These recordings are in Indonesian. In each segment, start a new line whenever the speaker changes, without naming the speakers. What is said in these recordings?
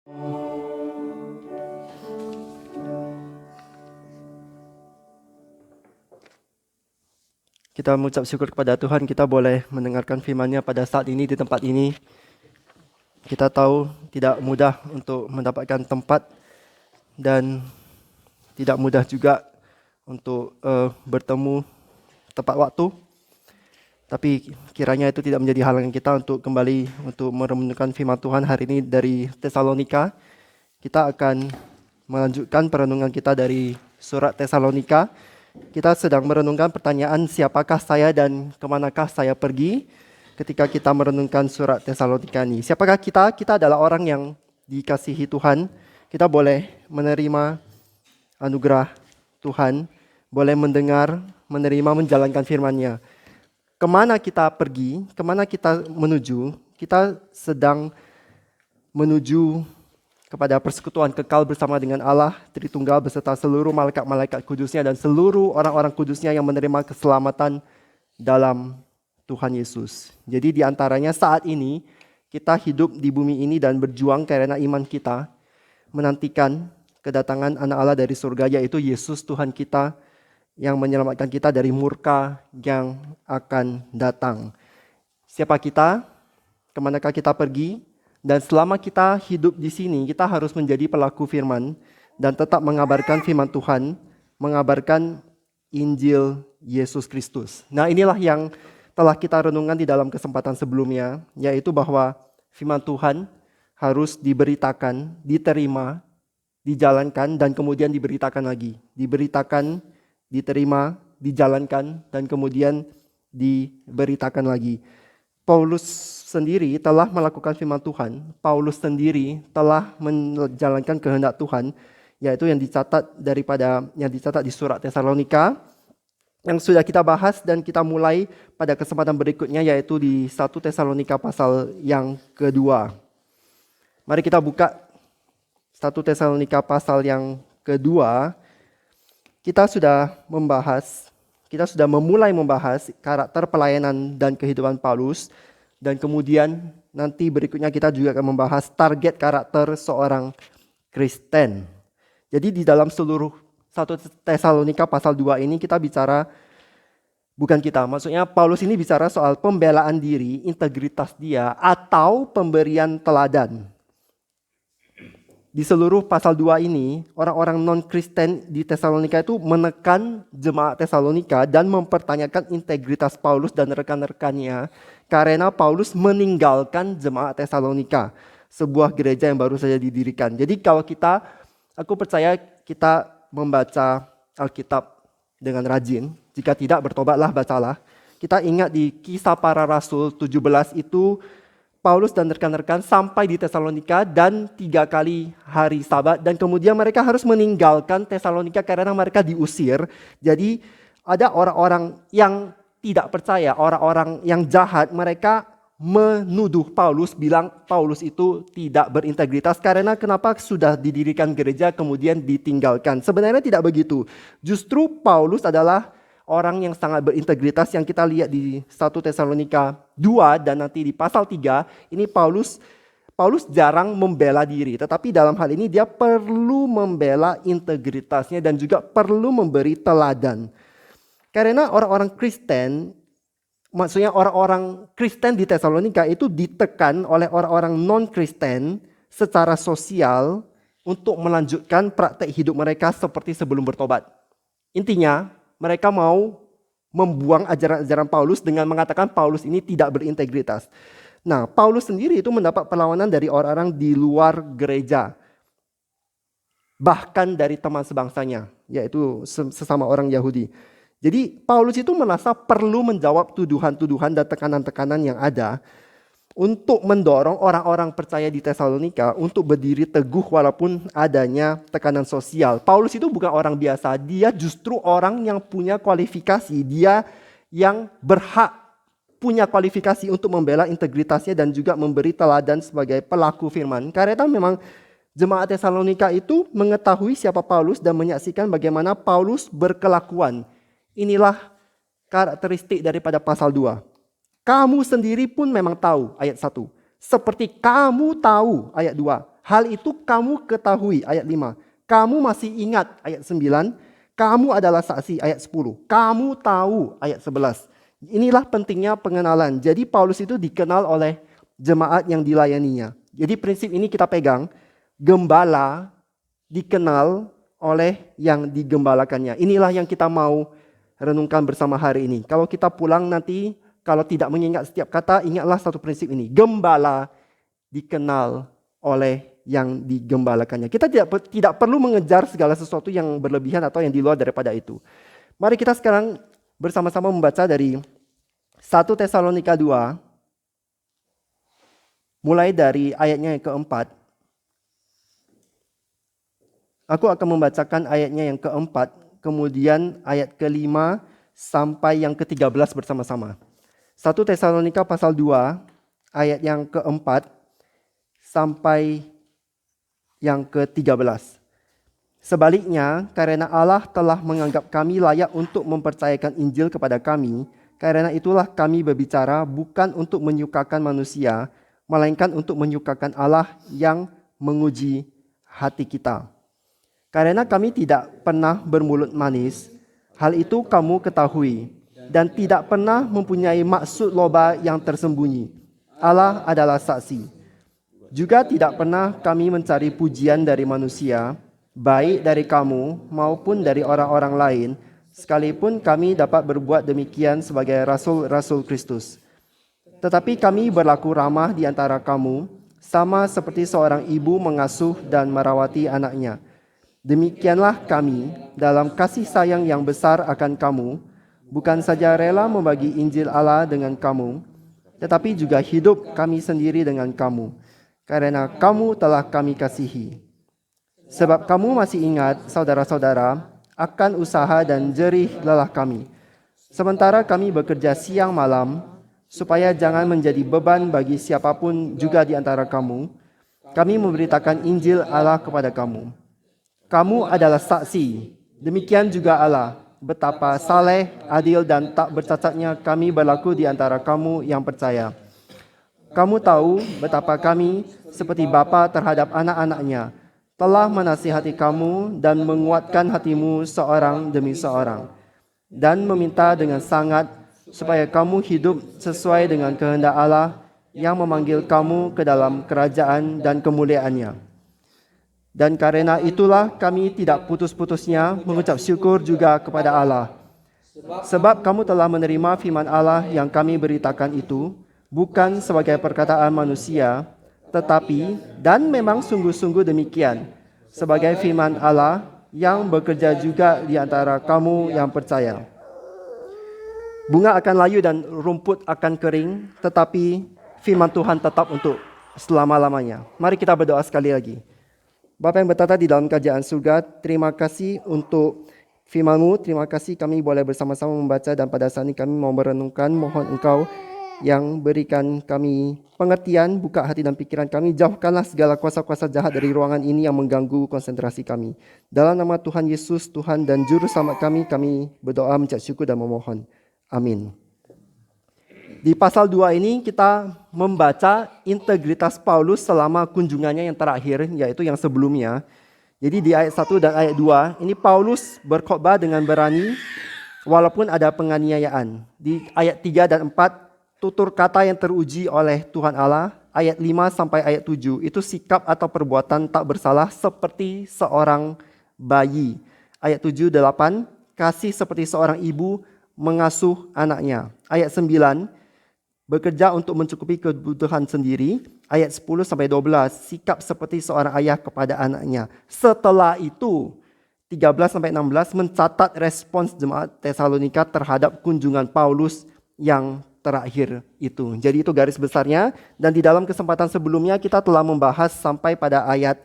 Kita mengucap syukur kepada Tuhan, kita boleh mendengarkan firman-Nya pada saat ini di tempat ini. Kita tahu tidak mudah untuk mendapatkan tempat dan tidak mudah juga untuk bertemu tepat waktu. Tapi kiranya itu tidak menjadi halangan kita untuk kembali untuk merenungkan firman Tuhan hari ini dari Tesalonika. Kita akan melanjutkan perenungan kita dari surat Tesalonika. Kita sedang merenungkan pertanyaan siapakah saya dan kemanakah saya pergi ketika kita merenungkan surat Tesalonika ini. Siapakah kita? Kita adalah orang yang dikasihi Tuhan. Kita boleh menerima anugerah Tuhan, boleh mendengar, menerima, menjalankan firman-Nya. Kemana kita pergi, kemana kita menuju? Kita sedang menuju kepada persekutuan kekal bersama dengan Allah Tritunggal beserta seluruh malaikat-malaikat kudusnya dan seluruh orang-orang kudusnya yang menerima keselamatan dalam Tuhan Yesus. Jadi di antaranya saat ini kita hidup di bumi ini dan berjuang karena iman kita menantikan kedatangan anak Allah dari surga, yaitu Yesus Tuhan kita yang menyelamatkan kita dari murka yang akan datang. Siapa kita? Kemanakah kita pergi? Dan selama kita hidup di sini, kita harus menjadi pelaku firman dan tetap mengabarkan firman Tuhan, mengabarkan Injil Yesus Kristus. Nah, inilah yang telah kita renungkan di dalam kesempatan sebelumnya, yaitu bahwa firman Tuhan harus diberitakan, diterima, dijalankan, dan kemudian diberitakan lagi. Diberitakan, diterima, dijalankan, dan kemudian diberitakan lagi. Paulus sendiri telah melakukan firman Tuhan. Paulus sendiri telah menjalankan kehendak Tuhan, yaitu yang dicatat di surat Tesalonika yang sudah kita bahas dan kita mulai pada kesempatan berikutnya, yaitu di 1 Tesalonika pasal yang kedua. Mari kita buka 1 Tesalonika pasal yang kedua. Kita sudah memulai membahas karakter pelayanan dan kehidupan Paulus, dan kemudian nanti berikutnya kita juga akan membahas target karakter seorang Kristen. Jadi di dalam seluruh 1 Tesalonika pasal 2 ini kita bicara, maksudnya Paulus ini bicara soal pembelaan diri, integritas dia, atau pemberian teladan. Di seluruh pasal 2 ini, orang-orang non-Kristen di Tesalonika itu menekan jemaat Tesalonika dan mempertanyakan integritas Paulus dan rekan-rekannya karena Paulus meninggalkan jemaat Tesalonika, sebuah gereja yang baru saja didirikan. Jadi kalau aku percaya kita membaca Alkitab dengan rajin, jika tidak bertobatlah, bacalah. Kita ingat di Kisah Para Rasul 17 itu, Paulus dan rekan-rekan sampai di Tesalonika dan 3 kali hari Sabat, dan kemudian mereka harus meninggalkan Tesalonika karena mereka diusir. Jadi ada orang-orang yang tidak percaya, orang-orang yang jahat, mereka menuduh Paulus, bilang Paulus itu tidak berintegritas karena kenapa sudah didirikan gereja kemudian ditinggalkan. Sebenarnya tidak begitu. Justru Paulus adalah orang yang sangat berintegritas yang kita lihat di 1 Tesalonika 2 dan nanti di pasal 3. Ini Paulus jarang membela diri, tetapi dalam hal ini dia perlu membela integritasnya dan juga perlu memberi teladan. Karena orang-orang Kristen, maksudnya orang-orang Kristen di Tesalonika itu ditekan oleh orang-orang non-Kristen secara sosial untuk melanjutkan praktek hidup mereka seperti sebelum bertobat. Intinya, mereka mau membuang ajaran-ajaran Paulus dengan mengatakan Paulus ini tidak berintegritas. Nah, Paulus sendiri itu mendapat perlawanan dari orang-orang di luar gereja. Bahkan dari teman sebangsanya, yaitu sesama orang Yahudi. Jadi Paulus itu merasa perlu menjawab tuduhan-tuduhan dan tekanan-tekanan yang ada untuk mendorong orang-orang percaya di Tesalonika untuk berdiri teguh walaupun adanya tekanan sosial. Paulus itu bukan orang biasa, dia justru orang yang punya kualifikasi, dia yang berhak punya kualifikasi untuk membela integritasnya dan juga memberi teladan sebagai pelaku firman. Karena memang jemaat Tesalonika itu mengetahui siapa Paulus dan menyaksikan bagaimana Paulus berkelakuan. Inilah karakteristik daripada pasal 2. Kamu sendiri pun memang tahu, ayat 1. Seperti kamu tahu, ayat 2. Hal itu kamu ketahui, ayat 5. Kamu masih ingat, ayat 9. Kamu adalah saksi, ayat 10. Kamu tahu, ayat 11. Inilah pentingnya pengenalan. Jadi Paulus itu dikenal oleh jemaat yang dilayaninya. Jadi prinsip ini kita pegang. Gembala dikenal oleh yang digembalakannya. Inilah yang kita mau renungkan bersama hari ini. Kalau kita pulang nanti, kalau tidak mengingat setiap kata, ingatlah satu prinsip ini. Gembala dikenal oleh yang digembalakannya. Kita tidak perlu mengejar segala sesuatu yang berlebihan atau yang di luar daripada itu. Mari kita sekarang bersama-sama membaca dari 1 Tesalonika 2, mulai dari ayatnya yang keempat. Aku akan membacakan ayatnya yang keempat, kemudian ayat kelima sampai yang ke-13 bersama-sama. 1 Tesalonika pasal 2, ayat yang keempat sampai yang ke-13. Sebaliknya, karena Allah telah menganggap kami layak untuk mempercayakan Injil kepada kami, karena itulah kami berbicara bukan untuk menyukakan manusia, melainkan untuk menyukakan Allah yang menguji hati kita. Karena kami tidak pernah bermulut manis, hal itu kamu ketahui, dan tidak pernah mempunyai maksud loba yang tersembunyi. Allah adalah saksi. Juga tidak pernah kami mencari pujian dari manusia, baik dari kamu maupun dari orang-orang lain, sekalipun kami dapat berbuat demikian sebagai rasul-rasul Kristus. Tetapi kami berlaku ramah di antara kamu, sama seperti seorang ibu mengasuh dan merawati anaknya. Demikianlah kami dalam kasih sayang yang besar akan kamu, bukan saja rela membagi Injil Allah dengan kamu, tetapi juga hidup kami sendiri dengan kamu, karena kamu telah kami kasihi. Sebab kamu masih ingat, saudara-saudara, akan usaha dan jerih lelah kami. Sementara kami bekerja siang malam, supaya jangan menjadi beban bagi siapapun juga di antara kamu, kami memberitakan Injil Allah kepada kamu. Kamu adalah saksi, demikian juga Allah, betapa saleh, adil dan tak bercacatnya kami berlaku di antara kamu yang percaya. Kamu tahu betapa kami seperti bapa terhadap anak-anaknya, telah menasihati kamu dan menguatkan hatimu seorang demi seorang, dan meminta dengan sangat supaya kamu hidup sesuai dengan kehendak Allah yang memanggil kamu ke dalam kerajaan dan kemuliaannya. Dan karena itulah kami tidak putus-putusnya mengucap syukur juga kepada Allah. Sebab kamu telah menerima firman Allah yang kami beritakan itu, bukan sebagai perkataan manusia, tetapi, dan memang sungguh-sungguh demikian, sebagai firman Allah yang bekerja juga di antara kamu yang percaya. Bunga akan layu dan rumput akan kering, tetapi firman Tuhan tetap untuk selama-lamanya. Mari kita berdoa sekali lagi. Bapa yang bertata di dalam kerajaan surga, terima kasih untuk firman-Mu. Terima kasih kami boleh bersama-sama membaca, dan pada saat ini kami mau merenungkan. Mohon Engkau yang berikan kami pengertian, buka hati dan pikiran kami. Jauhkanlah segala kuasa-kuasa jahat dari ruangan ini yang mengganggu konsentrasi kami. Dalam nama Tuhan Yesus, Tuhan dan Juru Selamat kami berdoa, mengucap syukur dan memohon. Amin. Di pasal 2 ini kita membaca integritas Paulus selama kunjungannya yang terakhir, yaitu yang sebelumnya. Jadi di ayat 1 dan ayat 2, ini Paulus berkhotbah dengan berani walaupun ada penganiayaan. Di ayat 3 dan 4, tutur kata yang teruji oleh Tuhan Allah. Ayat 5 sampai ayat 7, itu sikap atau perbuatan tak bersalah seperti seorang bayi. Ayat 7, 8, kasih seperti seorang ibu mengasuh anaknya. Ayat 9, bekerja untuk mencukupi kebutuhan sendiri. Ayat 10 sampai 12, sikap seperti seorang ayah kepada anaknya. Setelah itu, 13 sampai 16 mencatat respons jemaat Tesalonika terhadap kunjungan Paulus yang terakhir itu. Jadi itu garis besarnya, dan di dalam kesempatan sebelumnya kita telah membahas sampai pada ayat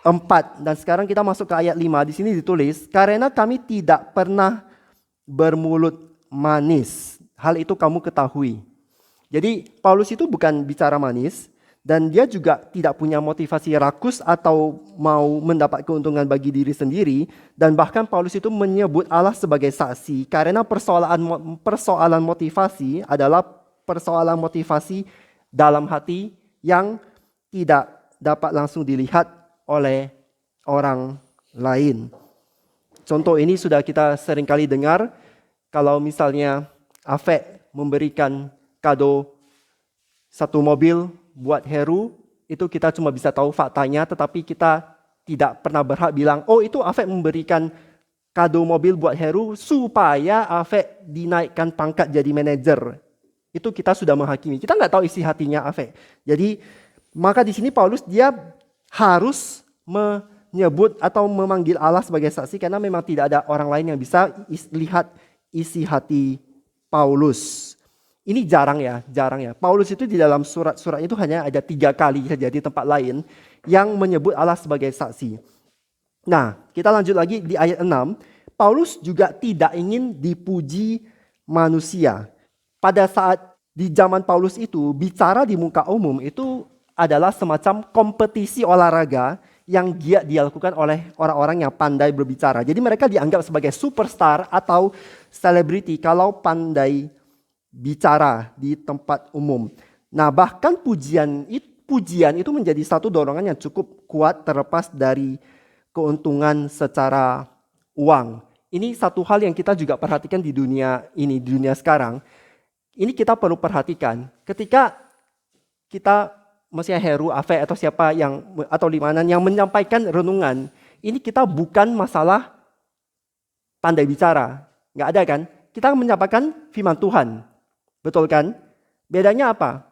4, dan sekarang kita masuk ke ayat 5. Di sini ditulis, karena kami tidak pernah bermulut manis. Hal itu kamu ketahui. Jadi Paulus itu bukan bicara manis, dan dia juga tidak punya motivasi rakus atau mau mendapat keuntungan bagi diri sendiri. Dan bahkan Paulus itu menyebut Allah sebagai saksi, karena persoalan motivasi adalah persoalan motivasi dalam hati yang tidak dapat langsung dilihat oleh orang lain. Contoh ini sudah kita seringkali dengar, kalau misalnya Afek memberikan kado satu mobil buat Heru, itu kita cuma bisa tahu faktanya, tetapi kita tidak pernah berhak bilang, oh itu Afek memberikan kado mobil buat Heru supaya Afek dinaikkan pangkat jadi manajer. Itu kita sudah menghakimi. Kita nggak tahu isi hatinya Afek. Jadi maka di sini Paulus dia harus menyebut atau memanggil Allah sebagai saksi karena memang tidak ada orang lain yang bisa lihat isi hati Paulus. Ini jarang ya. Paulus itu di dalam surat-surat itu hanya ada 3 kali saja di tempat lain yang menyebut Allah sebagai saksi. Nah, kita lanjut lagi di ayat 6. Paulus juga tidak ingin dipuji manusia. Pada saat di zaman Paulus itu, bicara di muka umum itu adalah semacam kompetisi olahraga yang giat dilakukan oleh orang-orang yang pandai berbicara. Jadi mereka dianggap sebagai superstar atau selebriti kalau pandai bicara di tempat umum. Nah, bahkan pujian itu menjadi satu dorongan yang cukup kuat terlepas dari keuntungan secara uang. Ini satu hal yang kita juga perhatikan di dunia ini, di dunia sekarang. Ini kita perlu perhatikan. Ketika kita, maksudnya Heru, Afek atau siapa yang atau Limanan yang menyampaikan renungan, ini kita bukan masalah pandai bicara, nggak ada kan? Kita menyampaikan firman Tuhan, betul kan? Bedanya apa?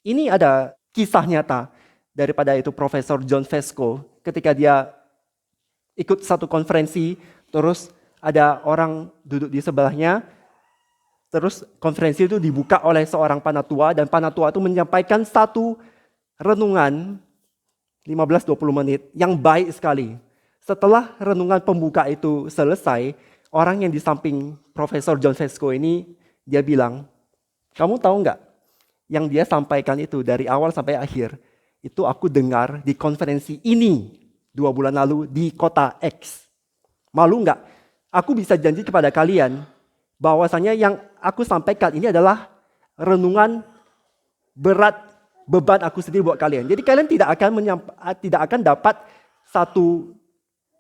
Ini ada kisah nyata daripada itu Profesor John Vesco ketika dia ikut satu konferensi, terus ada orang duduk di sebelahnya, terus konferensi itu dibuka oleh seorang panatua dan panatua itu menyampaikan satu renungan 15-20 menit yang baik sekali. Setelah renungan pembuka itu selesai, orang yang di samping Profesor John Vesco ini dia bilang, kamu tahu nggak yang dia sampaikan itu dari awal sampai akhir itu aku dengar di konferensi ini 2 bulan lalu di kota X. Malu nggak? Aku bisa janji kepada kalian bahwasanya yang aku sampaikan ini adalah renungan berat beban aku sendiri buat kalian. Jadi kalian tidak akan dapat satu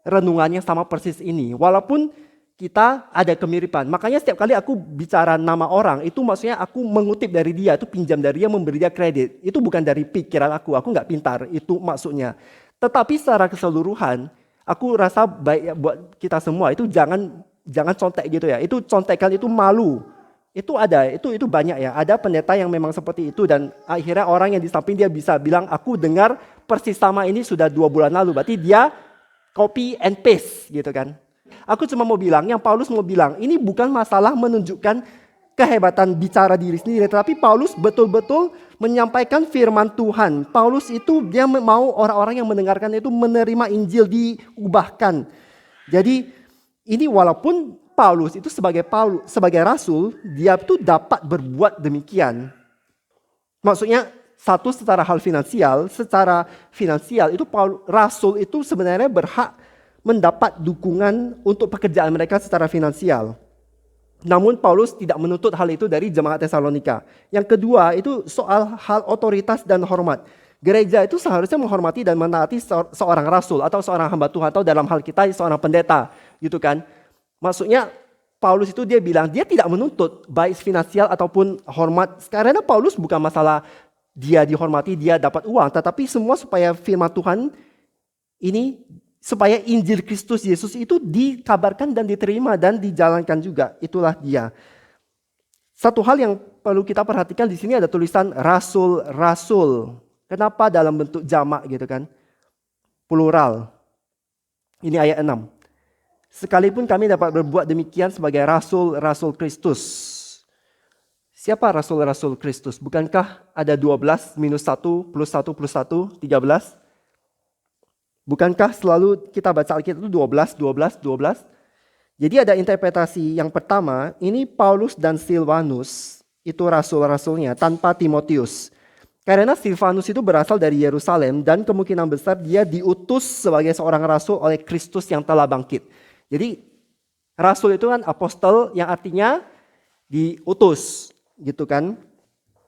renungan yang sama persis ini. Walaupun kita ada kemiripan. Makanya setiap kali aku bicara nama orang, itu maksudnya aku mengutip dari dia, itu pinjam dari dia, memberi dia kredit. Itu bukan dari pikiran aku nggak pintar, itu maksudnya. Tetapi secara keseluruhan, aku rasa baik buat kita semua, itu jangan contek gitu ya. Itu contekan itu malu. Itu ada, itu banyak ya. Ada pendeta yang memang seperti itu dan akhirnya orang yang di samping dia bisa bilang, aku dengar persis sama ini sudah 2 bulan lalu. Berarti dia copy and paste gitu kan. Aku cuma mau bilang, yang Paulus mau bilang, ini bukan masalah menunjukkan kehebatan bicara diri sendiri, tetapi Paulus betul-betul menyampaikan firman Tuhan. Paulus itu dia mau orang-orang yang mendengarkan itu menerima Injil diubahkan. Jadi ini walaupun Paulus itu sebagai rasul, dia tuh dapat berbuat demikian. Maksudnya satu secara hal finansial, itu rasul itu sebenarnya berhak mendapat dukungan untuk pekerjaan mereka secara finansial. Namun Paulus tidak menuntut hal itu dari jemaat Tesalonika. Yang kedua itu soal hal otoritas dan hormat. Gereja itu seharusnya menghormati dan menaati seorang rasul atau seorang hamba Tuhan atau dalam hal kita seorang pendeta, gitu kan. Maksudnya Paulus itu dia bilang dia tidak menuntut baik finansial ataupun hormat. Karena Paulus bukan masalah dia dihormati, dia dapat uang, tetapi semua supaya firman Tuhan ini, supaya Injil Kristus Yesus itu dikabarkan dan diterima dan dijalankan juga. Itulah dia. Satu hal yang perlu kita perhatikan di sini ada tulisan rasul-rasul. Kenapa dalam bentuk jamak gitu kan? Plural. Ini ayat 6. Sekalipun kami dapat berbuat demikian sebagai rasul-rasul Kristus. Siapa rasul-rasul Kristus? Bukankah ada 12 minus 1 plus 1 plus 1, 13? Bukankah selalu kita baca Alkitab itu 12? Jadi ada interpretasi yang pertama, ini Paulus dan Silvanus, itu rasul-rasulnya tanpa Timotius. Karena Silvanus itu berasal dari Yerusalem dan kemungkinan besar dia diutus sebagai seorang rasul oleh Kristus yang telah bangkit. Jadi rasul itu kan apostol yang artinya diutus gitu kan.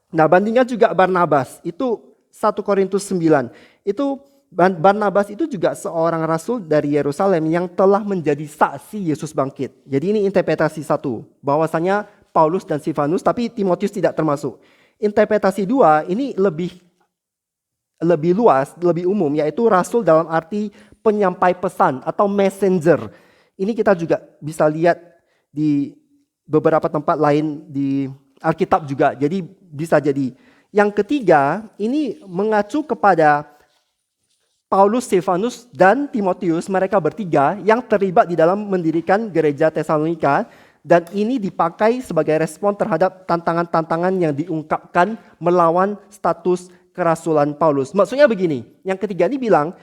Nah bandingkan juga Barnabas, itu 1 Korintus 9. Itu Barnabas itu juga seorang rasul dari Yerusalem yang telah menjadi saksi Yesus bangkit. Jadi ini interpretasi satu, bahwasanya Paulus dan Silvanus, tapi Timotius tidak termasuk. Interpretasi dua, ini lebih luas, lebih umum, yaitu rasul dalam arti penyampai pesan atau messenger. Ini kita juga bisa lihat di beberapa tempat lain di Alkitab juga. Jadi bisa jadi. Yang ketiga, ini mengacu kepada Paulus, Silvanus, dan Timotius, mereka bertiga yang terlibat di dalam mendirikan gereja Tesalonika. Dan ini dipakai sebagai respon terhadap tantangan-tantangan yang diungkapkan melawan status kerasulan Paulus. Maksudnya begini, yang ketiga ini bilang,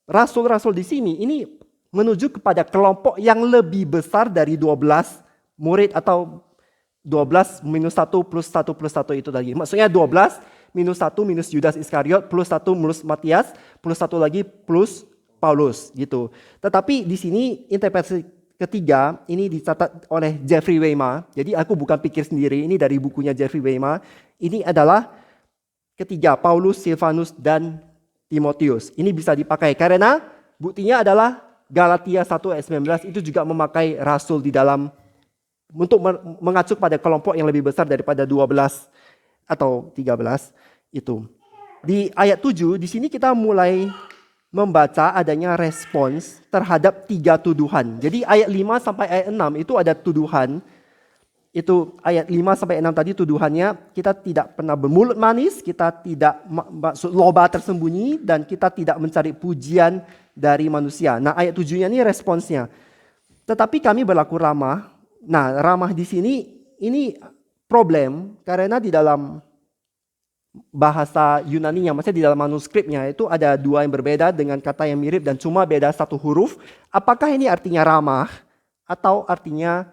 rasul-rasul di sini ini menuju kepada kelompok yang lebih besar dari 12 murid atau 12 minus 1 plus 1 plus 1 itu tadi. Maksudnya 12 minus 1 minus Yudas Iskariot plus 1 minus Matias plus 1 lagi plus Paulus gitu. Tetapi di sini interpretasi ketiga ini dicatat oleh Jeffrey Weima. Jadi aku bukan pikir sendiri, ini dari bukunya Jeffrey Weima. Ini adalah ketiga, Paulus, Silvanus, dan Timotius. Ini bisa dipakai karena buktinya adalah Galatia 1 ayat 19 itu juga memakai rasul di dalam untuk mengacu pada kelompok yang lebih besar daripada 12 atau 13 itu. Di ayat 7 di sini kita mulai membaca adanya respons terhadap 3 tuduhan. Jadi ayat 5 sampai ayat 6 itu ada tuduhan. Itu ayat 5 sampai 6 tadi tuduhannya, kita tidak pernah bermulut manis, kita tidak maksud loba tersembunyi, dan kita tidak mencari pujian dari manusia. Nah, ayat 7-nya ini responsnya. Tetapi kami berlaku ramah. Nah, ramah di sini ini problem karena di dalam bahasa Yunani, maksudnya di dalam manuskripnya itu ada 2 yang berbeda dengan kata yang mirip dan cuma beda 1 huruf. Apakah ini artinya ramah atau artinya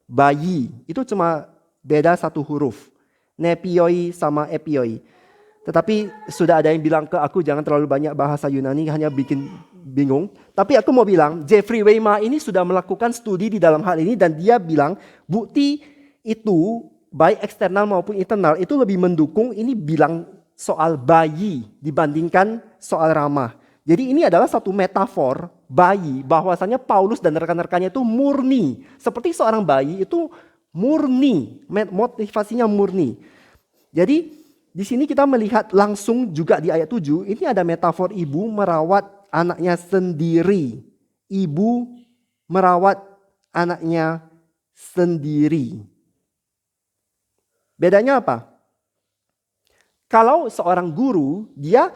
bayi? Itu cuma beda 1 huruf. Nepioi sama epioi. Tetapi sudah ada yang bilang ke aku jangan terlalu banyak bahasa Yunani, hanya bikin bingung. Tapi aku mau bilang Jeffrey Weima ini sudah melakukan studi di dalam hal ini dan dia bilang bukti itu baik eksternal maupun internal itu lebih mendukung ini bilang soal bayi dibandingkan soal ramah. Jadi ini adalah satu metafor bayi, bahwasanya Paulus dan rekan-rekannya itu murni. Seperti seorang bayi itu murni, motivasinya murni. Jadi di sini kita melihat langsung juga di ayat 7, ini ada metafor ibu merawat anaknya sendiri. Ibu merawat anaknya sendiri. Bedanya apa? Kalau seorang guru, dia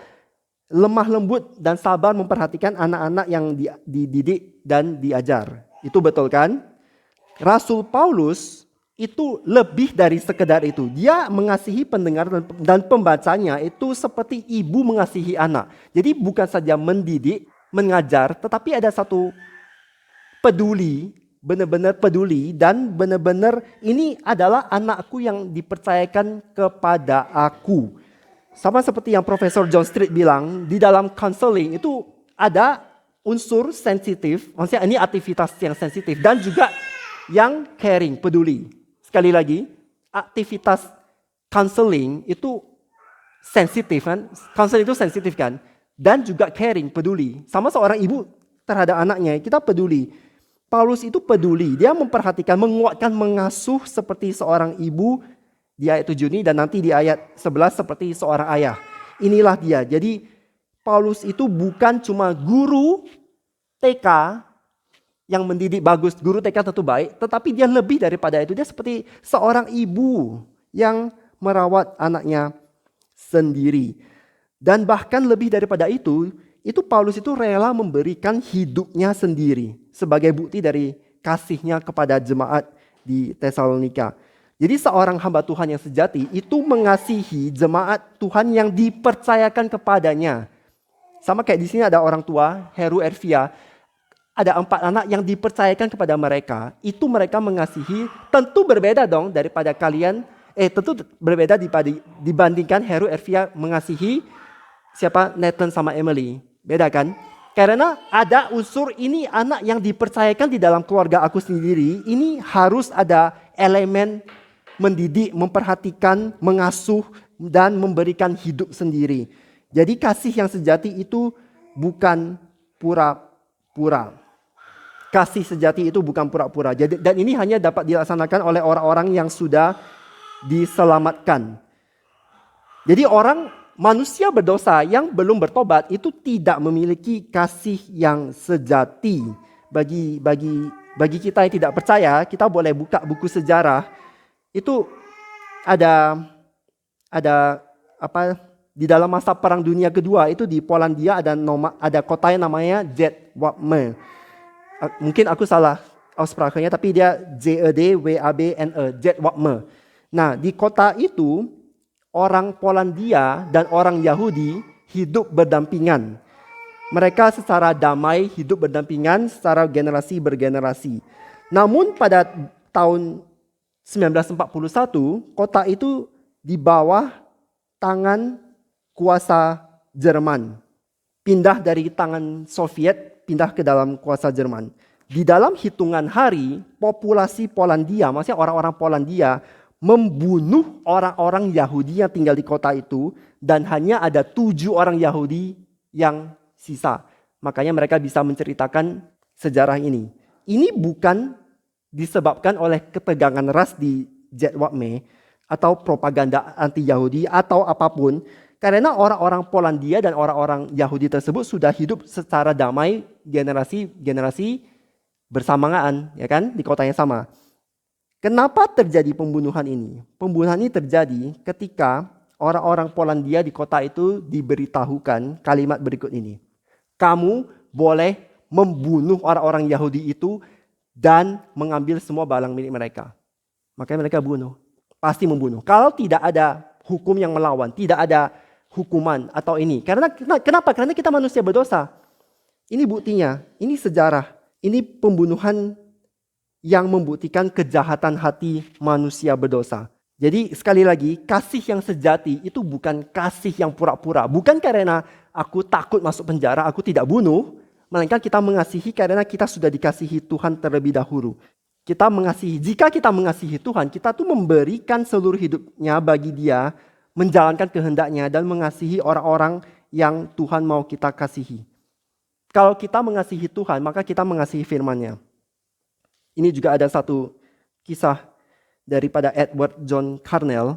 lemah lembut dan sabar memperhatikan anak-anak yang dididik dan diajar. Itu betul kan? Rasul Paulus itu lebih dari sekedar itu. Dia mengasihi pendengar dan pembacanya itu seperti ibu mengasihi anak. Jadi bukan saja mendidik, mengajar, tetapi ada satu peduli, benar-benar peduli, dan benar-benar ini adalah anakku yang dipercayakan kepada aku. Sama seperti yang Profesor John Street bilang, di dalam counseling itu ada unsur sensitif, maksudnya ini aktivitas yang sensitif dan juga yang caring, peduli. Sekali lagi, aktivitas counseling itu sensitif kan? Counseling itu sensitif kan? Dan juga caring, peduli. Sama seorang ibu terhadap anaknya, kita peduli. Paulus itu peduli, dia memperhatikan, menguatkan, mengasuh seperti seorang ibu di ayat 7 ini, dan nanti di ayat 11 seperti seorang ayah. Inilah dia. Jadi Paulus itu bukan cuma guru TK yang mendidik bagus, guru TK tentu baik, tetapi dia lebih daripada itu. Dia seperti seorang ibu yang merawat anaknya sendiri. Dan bahkan lebih daripada itu Paulus itu rela memberikan hidupnya sendiri sebagai bukti dari kasihnya kepada jemaat di Tesalonika. Jadi seorang hamba Tuhan yang sejati itu mengasihi jemaat Tuhan yang dipercayakan kepadanya. Sama kayak di sini ada orang tua, Heru Ervia, ada 4 anak yang dipercayakan kepada mereka. Itu mereka mengasihi, tentu berbeda dong daripada kalian, tentu berbeda dibandingkan Heru Ervia mengasihi siapa, Nathan sama Emily. Beda kan? Karena ada unsur ini anak yang dipercayakan di dalam keluarga aku sendiri, ini harus ada elemen mendidik, memperhatikan, mengasuh, dan memberikan hidup sendiri. Jadi kasih yang sejati itu bukan pura-pura. Kasih sejati itu bukan pura-pura. Dan ini hanya dapat dilaksanakan oleh orang-orang yang sudah diselamatkan. Jadi manusia berdosa yang belum bertobat itu tidak memiliki kasih yang sejati. Bagi kita yang tidak percaya, kita boleh buka buku sejarah. Itu ada di dalam masa Perang Dunia Kedua itu di Polandia ada kota yang namanya Jedwabne. Mungkin aku salah aussprachenya, tapi dia Jedwabne, Jedwabne. Nah, di kota itu orang Polandia dan orang Yahudi hidup berdampingan. Mereka secara damai hidup berdampingan secara generasi bergenerasi. Namun pada tahun 1941, kota itu di bawah tangan kuasa Jerman. Pindah dari tangan Soviet, pindah ke dalam kuasa Jerman. Di dalam hitungan hari, populasi Polandia, maksudnya orang-orang Polandia, membunuh orang-orang Yahudi yang tinggal di kota itu, dan hanya ada 7 orang Yahudi yang sisa. Makanya mereka bisa menceritakan sejarah ini. Ini bukan disebabkan oleh ketegangan ras di Jedwabne atau propaganda anti-Yahudi atau apapun, karena orang-orang Polandia dan orang-orang Yahudi tersebut sudah hidup secara damai generasi bersamaan, ya kan, di kota yang sama. Kenapa terjadi pembunuhan ini? Pembunuhan ini terjadi ketika orang-orang Polandia di kota itu diberitahukan kalimat berikut ini. Kamu boleh membunuh orang-orang Yahudi itu dan mengambil semua barang milik mereka. Makanya mereka bunuh. Pasti membunuh. Kalau tidak ada hukum yang melawan, tidak ada hukuman atau ini. Kenapa? Karena kita manusia berdosa. Ini buktinya. Ini sejarah. Ini pembunuhan yang membuktikan kejahatan hati manusia berdosa. Jadi sekali lagi, kasih yang sejati itu bukan kasih yang pura-pura. Bukan karena aku takut masuk penjara, aku tidak bunuh. Melainkan kita mengasihi karena kita sudah dikasihi Tuhan terlebih dahulu. Jika kita mengasihi Tuhan, kita tuh memberikan seluruh hidupnya bagi Dia, menjalankan kehendaknya dan mengasihi orang-orang yang Tuhan mau kita kasihi. Kalau kita mengasihi Tuhan, maka kita mengasihi firman-Nya. Ini juga ada satu kisah daripada Edward John Carnell.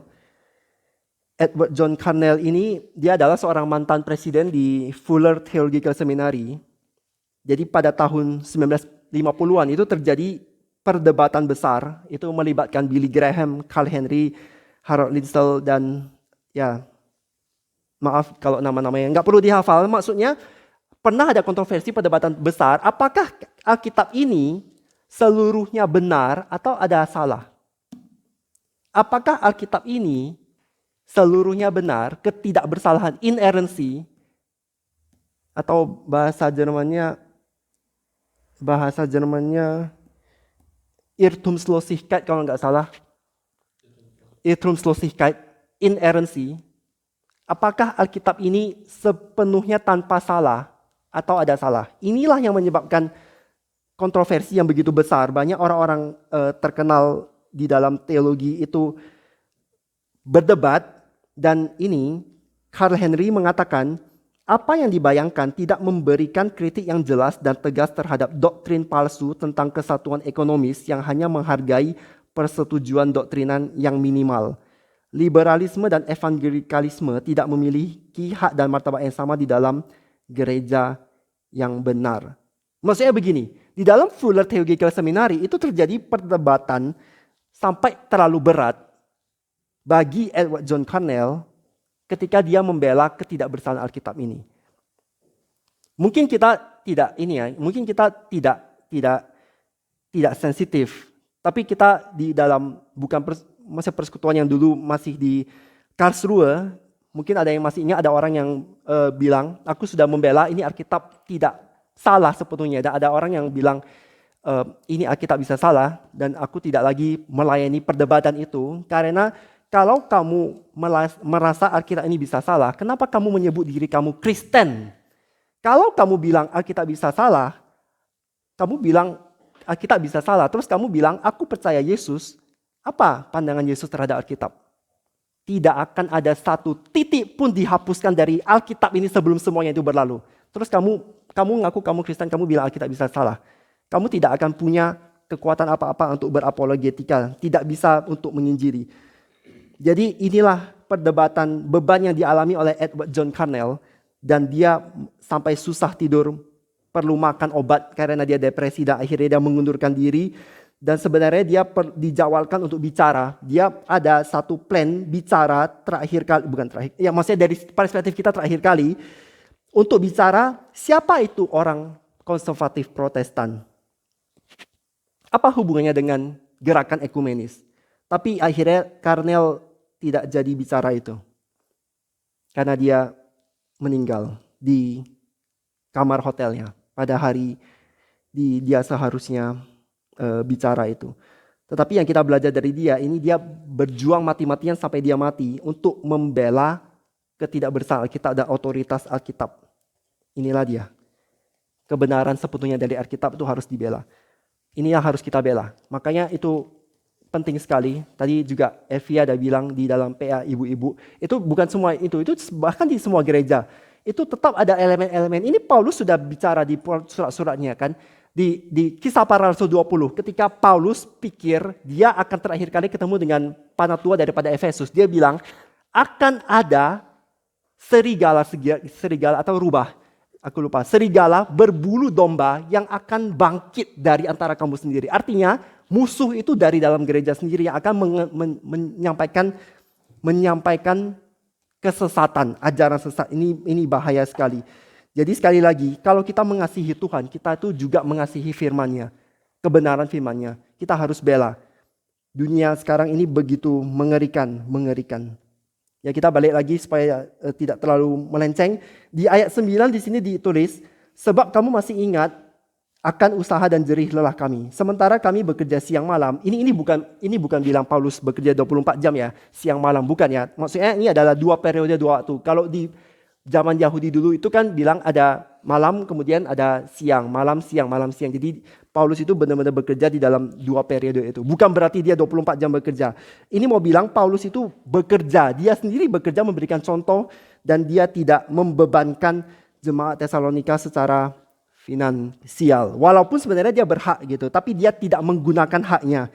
Edward John Carnell ini, dia adalah seorang mantan presiden di Fuller Theological Seminary. Jadi pada tahun 1950-an itu terjadi perdebatan besar. Itu melibatkan Billy Graham, Carl Henry, Harold Lindsell, dan ya, maaf kalau nama-namanya nggak perlu dihafal. Maksudnya pernah ada kontroversi perdebatan besar. Apakah Alkitab ini seluruhnya benar atau ada salah? Apakah Alkitab ini seluruhnya benar, ketidakbersalahan, inerrancy, atau bahasa Jermannya Irrtumslosigkeit kalau nggak salah. Irrtumslosigkeit, inerrancy. Apakah Alkitab ini sepenuhnya tanpa salah atau ada salah? Inilah yang menyebabkan kontroversi yang begitu besar. Banyak orang-orang terkenal di dalam teologi itu berdebat, dan ini Carl Henry mengatakan apa yang dibayangkan tidak memberikan kritik yang jelas dan tegas terhadap doktrin palsu tentang kesatuan ekonomis yang hanya menghargai persetujuan doktrinan yang minimal. Liberalisme dan evangelikalisme tidak memiliki hak dan martabat yang sama di dalam gereja yang benar. Maksudnya begini, di dalam Fuller Theological Seminary itu terjadi perdebatan sampai terlalu berat bagi Edward John Carnell ketika dia membela ketidakbersalahan Alkitab ini. Mungkin kita tidak sensitif, tapi kita di dalam bukan masa persekutuan yang dulu masih di Karlsruhe, mungkin ada yang masih ingat, ada orang yang bilang, aku sudah membela ini Alkitab tidak salah sepenuhnya, dan ada orang yang bilang ini Alkitab bisa salah, dan aku tidak lagi melayani perdebatan itu, karena kalau kamu merasa Alkitab ini bisa salah, kenapa kamu menyebut diri kamu Kristen? Kalau kamu bilang Alkitab bisa salah, kamu bilang Alkitab bisa salah, terus kamu bilang aku percaya Yesus, apa pandangan Yesus terhadap Alkitab? tidak akan ada satu titik pun dihapuskan dari Alkitab ini sebelum semuanya itu berlalu. Terus kamu ngaku kamu Kristen, kamu bilang Alkitab bisa salah. Kamu tidak akan punya kekuatan apa-apa untuk berapologetika, tidak bisa untuk menyinjiri. Jadi inilah perdebatan beban yang dialami oleh Edward John Carnell, dan dia sampai susah tidur, perlu makan obat karena dia depresi dan akhirnya dia mengundurkan diri. Dan sebenarnya dia dijawabkan untuk bicara. Dia ada satu plan bicara terakhir kali, bukan terakhir, ya maksudnya dari perspektif kita terakhir kali, untuk bicara siapa itu orang konservatif Protestan. Apa hubungannya dengan gerakan ekumenis? Tapi akhirnya Carnell tidak jadi bicara itu. Karena dia meninggal di kamar hotelnya pada hari dia seharusnya bicara itu. Tetapi yang kita belajar dari dia, ini dia berjuang mati-matian sampai dia mati untuk membela ketidakbersaan Alkitab dan otoritas Alkitab. Inilah dia. Kebenaran sepenuhnya dari Alkitab itu harus dibela. Ini yang harus kita bela. Makanya itu penting sekali. Tadi juga Evia ada bilang di dalam PA ibu-ibu. Itu bukan semua itu bahkan di semua gereja. Itu tetap ada elemen-elemen. Ini Paulus sudah bicara di surat-suratnya kan. Di Kisah Para Rasul 20, ketika Paulus pikir dia akan terakhir kali ketemu dengan panatua daripada Efesus. Dia bilang akan ada serigala atau rubah. Aku lupa, serigala berbulu domba yang akan bangkit dari antara kamu sendiri. Artinya musuh itu dari dalam gereja sendiri yang akan menyampaikan kesesatan, ajaran sesat. Ini bahaya sekali. Jadi sekali lagi, kalau kita mengasihi Tuhan, kita itu juga mengasihi firman-Nya, kebenaran firman-Nya. Kita harus bela. Dunia sekarang ini begitu mengerikan. Ya, kita balik lagi supaya tidak terlalu melenceng. Di ayat 9 di sini ditulis, sebab kamu masih ingat akan usaha dan jerih lelah kami. Sementara kami bekerja siang malam. Ini bukan bilang Paulus bekerja 24 jam ya, siang malam, bukan ya. Maksudnya ini adalah dua periode, dua waktu. Kalau di zaman Yahudi dulu itu kan bilang ada malam, kemudian ada siang, malam, siang, malam, siang. Jadi Paulus itu benar-benar bekerja di dalam dua periode itu. Bukan berarti dia 24 jam bekerja. Ini mau bilang Paulus itu bekerja. Dia sendiri bekerja memberikan contoh dan dia tidak membebankan jemaat Tesalonika secara finansial. Walaupun sebenarnya dia berhak gitu, tapi dia tidak menggunakan haknya.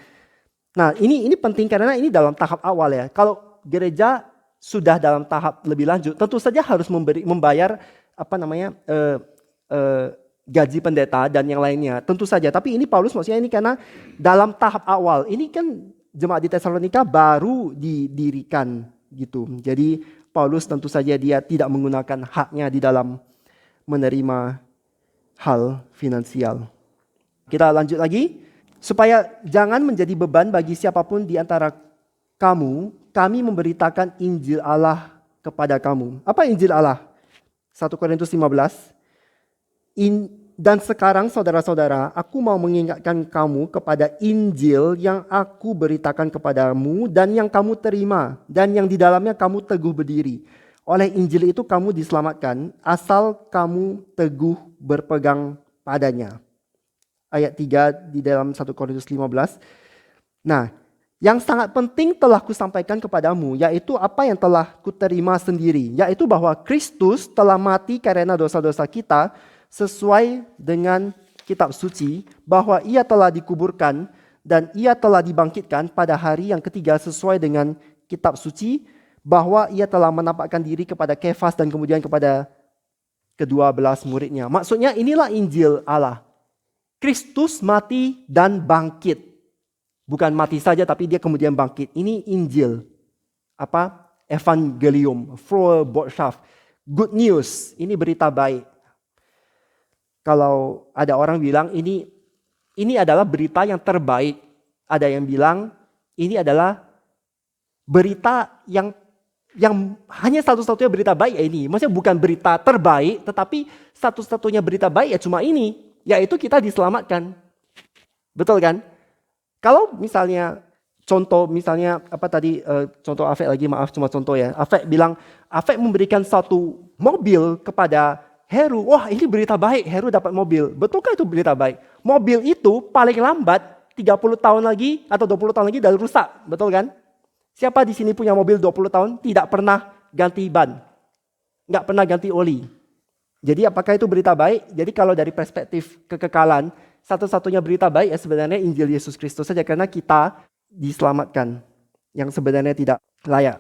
Nah, ini penting karena ini dalam tahap awal ya. Kalau gereja sudah dalam tahap lebih lanjut, tentu saja harus membayar gaji pendeta dan yang lainnya, tentu saja. Tapi ini Paulus maksudnya ini karena dalam tahap awal, ini kan jemaat di Tesalonika baru didirikan gitu. Jadi Paulus tentu saja dia tidak menggunakan haknya di dalam menerima hal finansial. Kita lanjut lagi, supaya jangan menjadi beban bagi siapapun di antara kamu, kami memberitakan Injil Allah kepada kamu. Apa Injil Allah? 1 Korintus 15. Dan sekarang saudara-saudara, aku mau mengingatkan kamu kepada Injil yang aku beritakan kepadamu dan yang kamu terima dan yang di dalamnya kamu teguh berdiri. Oleh Injil itu kamu diselamatkan asal kamu teguh berpegang padanya. Ayat 3 di dalam 1 Korintus 15. Nah, yang sangat penting telah kusampaikan kepadamu, yaitu apa yang telah kuterima sendiri, yaitu bahwa Kristus telah mati karena dosa-dosa kita sesuai dengan kitab suci, bahwa ia telah dikuburkan dan ia telah dibangkitkan pada hari yang ketiga sesuai dengan kitab suci, bahwa ia telah menampakkan diri kepada Kefas dan kemudian kepada ke-12 muridnya. Maksudnya inilah Injil Allah. Kristus mati dan bangkit. Bukan mati saja tapi dia kemudian bangkit. Ini Injil. Evangelium, Frohe Botschaft. Good news. Ini berita baik. Kalau ada orang bilang ini adalah berita yang terbaik. Ada yang bilang ini adalah berita yang hanya satu-satunya berita baik ya ini. Maksudnya bukan berita terbaik, tetapi satu-satunya berita baik ya cuma ini. Yaitu kita diselamatkan. Betul kan? Kalau misalnya contoh contoh Afek lagi, maaf cuma contoh ya. Afek bilang, Afek memberikan satu mobil kepada Heru. Wah ini berita baik, Heru dapat mobil. Betulkah itu berita baik? Mobil itu paling lambat 30 tahun lagi atau 20 tahun lagi udah rusak. Betul kan? Siapa di sini punya mobil 20 tahun tidak pernah ganti ban? Nggak pernah ganti oli. Jadi apakah itu berita baik? Jadi kalau dari perspektif kekekalan, satu-satunya berita baik ya sebenarnya Injil Yesus Kristus saja, karena kita diselamatkan yang sebenarnya tidak layak.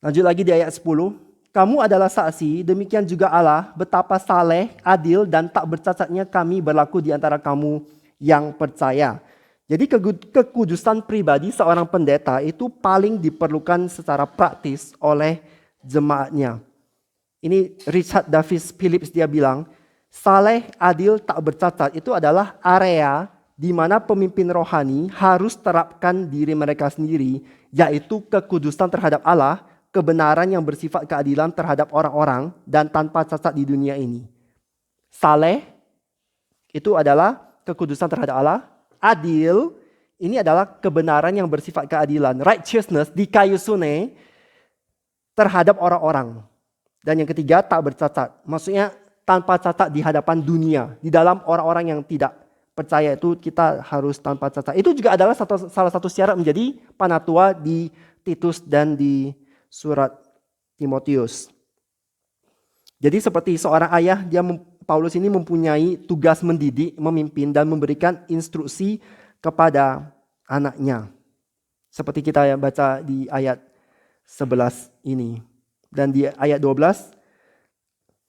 Lanjut lagi di ayat 10. Kamu adalah saksi, demikian juga Allah, betapa saleh, adil, dan tak bercacatnya kami berlaku di antara kamu yang percaya. Jadi kekudusan pribadi seorang pendeta itu paling diperlukan secara praktis oleh jemaatnya. Ini Richard Davis Phillips dia bilang, saleh, adil, tak bercacat itu adalah area di mana pemimpin rohani harus terapkan diri mereka sendiri, yaitu kekudusan terhadap Allah, kebenaran yang bersifat keadilan terhadap orang-orang, dan tanpa cacat di dunia ini. Saleh itu adalah kekudusan terhadap Allah. Adil ini adalah kebenaran yang bersifat keadilan. Righteousness, dikaiosune, terhadap orang-orang. Dan yang ketiga, tak bercacat. Maksudnya tanpa cacat di hadapan dunia. Di dalam orang-orang yang tidak percaya itu kita harus tanpa cacat. Itu juga adalah salah satu syarat menjadi panatua di Titus dan di surat Timotius. Jadi seperti seorang ayah, Paulus ini mempunyai tugas mendidik, memimpin, dan memberikan instruksi kepada anaknya. Seperti kita yang baca di ayat 11 ini. Dan di ayat 12,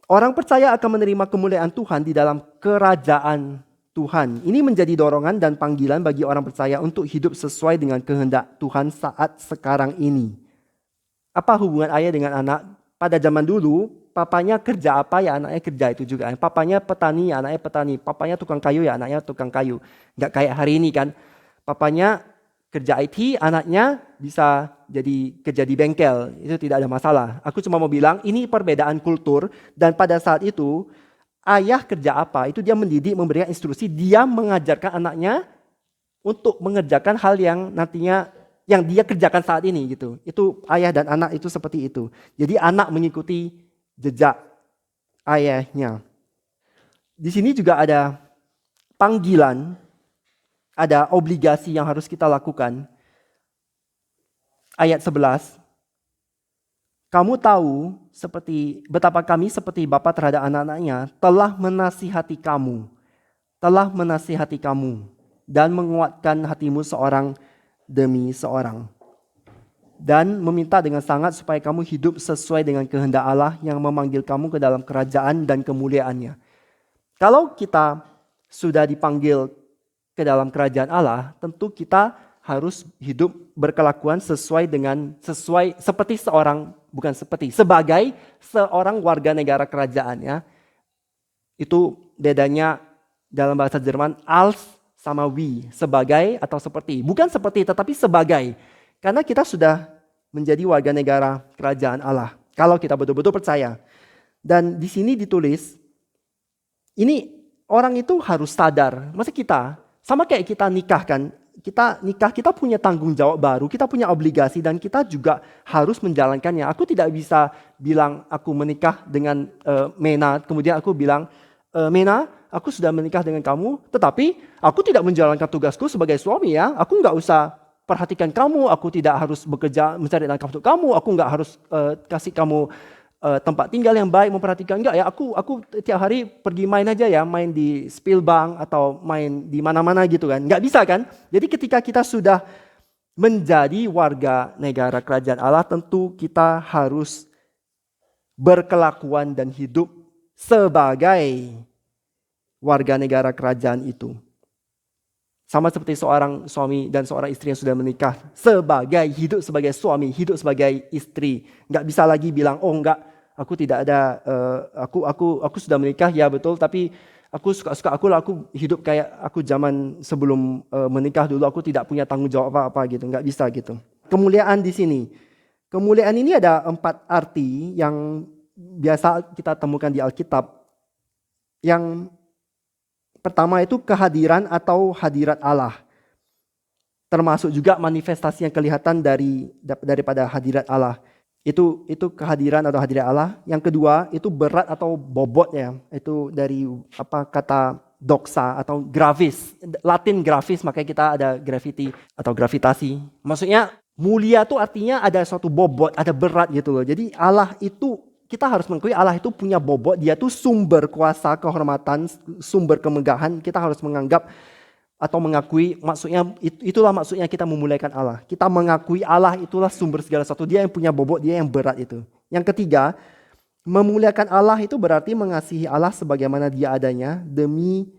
orang percaya akan menerima kemuliaan Tuhan di dalam kerajaan Tuhan. Ini menjadi dorongan dan panggilan bagi orang percaya untuk hidup sesuai dengan kehendak Tuhan saat sekarang ini. Apa hubungan ayah dengan anak? Pada zaman dulu, papanya kerja apa ya anaknya kerja itu juga. Papanya petani ya anaknya petani. Papanya tukang kayu ya anaknya tukang kayu. Nggak kayak hari ini kan. Papanya kerja IT, anaknya bisa jadi kerja di bengkel. Itu tidak ada masalah. Aku cuma mau bilang ini perbedaan kultur. Dan pada saat itu ayah kerja apa? Itu dia mendidik, memberikan instruksi. Dia mengajarkan anaknya untuk mengerjakan hal yang nantinya yang dia kerjakan saat ini gitu. Itu ayah dan anak itu seperti itu. Jadi anak mengikuti jejak ayahnya. Di sini juga ada panggilan, ada obligasi yang harus kita lakukan. Ayat 11. Kamu tahu betapa kami seperti bapa terhadap anak-anaknya telah menasihati kamu dan menguatkan hatimu seorang demi seorang. Dan meminta dengan sangat supaya kamu hidup sesuai dengan kehendak Allah yang memanggil kamu ke dalam kerajaan dan kemuliaannya. Kalau kita sudah dipanggil ke dalam kerajaan Allah, tentu kita harus hidup berkelakuan sebagai seorang warga negara kerajaan ya. Itu bedanya dalam bahasa Jerman als sama wie, sebagai atau seperti. Bukan seperti tetapi sebagai. Karena kita sudah menjadi warga negara kerajaan Allah. Kalau kita betul-betul percaya. Dan di sini ditulis, ini orang itu harus sadar. Maksudnya kita, sama kayak kita nikah kan. Kita punya tanggung jawab baru, kita punya obligasi dan kita juga harus menjalankannya. Aku tidak bisa bilang aku menikah dengan Mena, kemudian aku bilang, Mena, aku sudah menikah dengan kamu, tetapi aku tidak menjalankan tugasku sebagai suami ya. Aku nggak usah perhatikan kamu, aku tidak harus bekerja mencari nafkah untuk kamu, aku nggak harus kasih kamu tempat tinggal yang baik, memperhatikan. Enggak ya, aku tiap hari pergi main aja ya, main di Spielbank atau main di mana-mana gitu kan. Enggak bisa kan? Jadi ketika kita sudah menjadi warga negara kerajaan Allah, tentu kita harus berkelakuan dan hidup sebagai warga negara kerajaan itu. Sama seperti seorang suami dan seorang istri yang sudah menikah, hidup sebagai suami, hidup sebagai istri. Enggak bisa lagi bilang, oh enggak, aku tidak ada, aku sudah menikah, ya betul, tapi aku suka-suka aku hidup kayak aku zaman sebelum menikah dulu, aku tidak punya tanggung jawab apa-apa gitu, enggak bisa gitu. Kemuliaan di sini. Kemuliaan ini ada 4 arti yang biasa kita temukan di Alkitab. Yang pertama itu kehadiran atau hadirat Allah. Termasuk juga manifestasi yang kelihatan daripada hadirat Allah. Itu kehadiran atau hadirat Allah. Yang kedua itu berat atau bobotnya. Itu dari kata doxa atau gravis. Latin gravis, makanya kita ada gravity atau gravitasi. Maksudnya Mulia itu artinya ada suatu bobot, ada berat gitu loh. Jadi Allah itu, kita harus mengakui Allah itu punya bobot. Dia tuh sumber kuasa, kehormatan, sumber kemegahan. Kita harus menganggap atau mengakui, maksudnya itulah maksudnya kita memuliakan Allah. Kita mengakui Allah itulah sumber segala sesuatu. Dia yang punya bobot, dia yang berat itu. Yang ketiga, memuliakan Allah itu berarti mengasihi Allah sebagaimana dia adanya demi